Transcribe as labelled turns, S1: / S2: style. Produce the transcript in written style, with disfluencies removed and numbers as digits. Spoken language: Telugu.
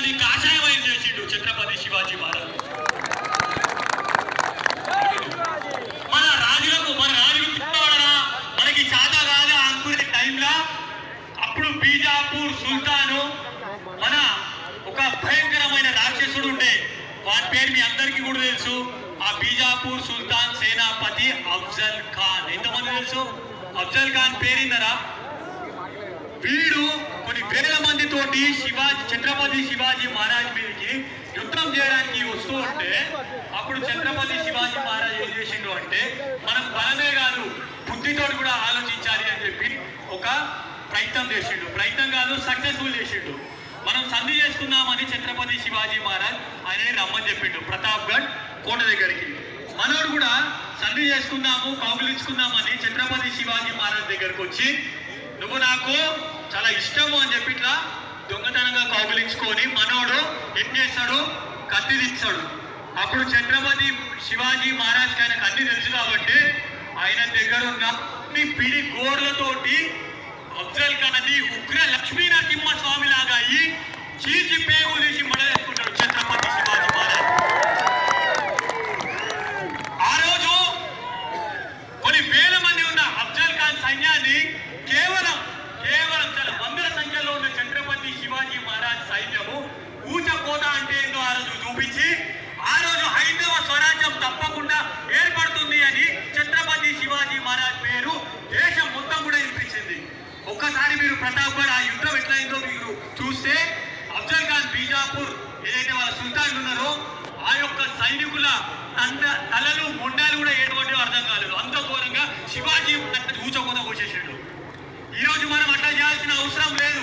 S1: మంది కాషాయమైన చేసిండు ఛత్రపతి శివాజీ మహారాజ్. మన రాజులకు మనకి చాతా కాదా అనుకునే టైంలో అప్పుడు బీజాపూర్ సుల్తాను మన ఒక భయంకరమైన రాక్షసుడు ఉండే, వాని పేరు మీ అందరికీ కూడా తెలుసు. ఆ బీజాపూర్ సుల్తాన్ సేనాపతి అఫ్జల్ ఖాన్. ఎంతమంది తెలుసు అఫ్జల్ ఖాన్ పేరిందరా? వీడు కొన్ని వేల మందితోటి ఛత్రపతి శివాజీ మహారాజ్ మీదకి యుద్ధం చేయడానికి వస్తూ ఉంటే అప్పుడు ఛత్రపతి శివాజీ మహారాజ్ ఏం చేసిండు అంటే, మనం బలమే కాదు బుద్ధితో కూడా ఆలోచించాలి అని చెప్పి ఒక ప్రయత్నం చేసిండు. ప్రయత్నం కాదు, సక్సెస్ఫుల్ చేసిండు. మనం సంధి చేసుకుందామని ఛత్రపతి శివాజీ మహారాజ్ ఆయనని రమ్మని చెప్పిండు ప్రతాప్గఢ్ కోట దగ్గరికి. మనోడు కూడా సంధి చేసుకుందాము, కౌగిలించుకుందామని ఛత్రపతి శివాజీ మహారాజ్ దగ్గరకు వచ్చి, నువ్వు నాకు చాలా ఇష్టము అని చెప్పి ఇట్లా దొంగతనంగా కౌగిలించుకొని మనోడు ఏం చేస్తాడు, కత్తి తీస్తాడు. అప్పుడు ఛత్రపతి శివాజీ మహారాజ్ ఆయన కత్తి తెలుసు కాబట్టి ఆయన దగ్గర ఉన్న పిడి గోర్లతోటి అఫ్జల్ ఖాన్ ఉగ్ర లక్ష్మీ నరసింహ స్వామి లాగా అయ్యి చీచి పేగులు తీసి మడలేసుకుంటాడు ఛత్రపతి శివాజీ మహారాజ్. ఆ రోజు కొన్ని వేల మంది ఉన్న అఫ్జల్ ఖాన్ సైన్యాన్ని కేవలం చాలా వందల సంఖ్యలో ఉన్న ఛత్రపతి శివాజీ మహారాజ్ సైన్యము ఊచకోత అంటే ఏంటో ఆ రోజు చూపించి, ఆ రోజు హైందవ స్వరాజ్యం తప్పకుండా ఏర్పడుతుంది అని ఛత్రపతి శివాజీ మహారాజ్ పేరు దేశం మొత్తం కూడా వినిపించింది. ఒక్కసారి మీరు ప్రతాప్గఢ్ ఆ యుద్ధం ఎట్లయిందో మీరు చూస్తే, అఫ్జల్ ఖాన్ బీజాపూర్ ఏదైతే వాళ్ళ సుల్తాన్లు ఉన్నారో ఆ యొక్క సైనికుల తలలు మొండాలు కూడా ఎటువంటి అర్థం కాలేదు. అంత ఘోరంగా శివాజీ ఊచకోత కోసేసాడు. ఈ రోజు మనం అట్లా చేయాల్సిన అవసరం లేదు.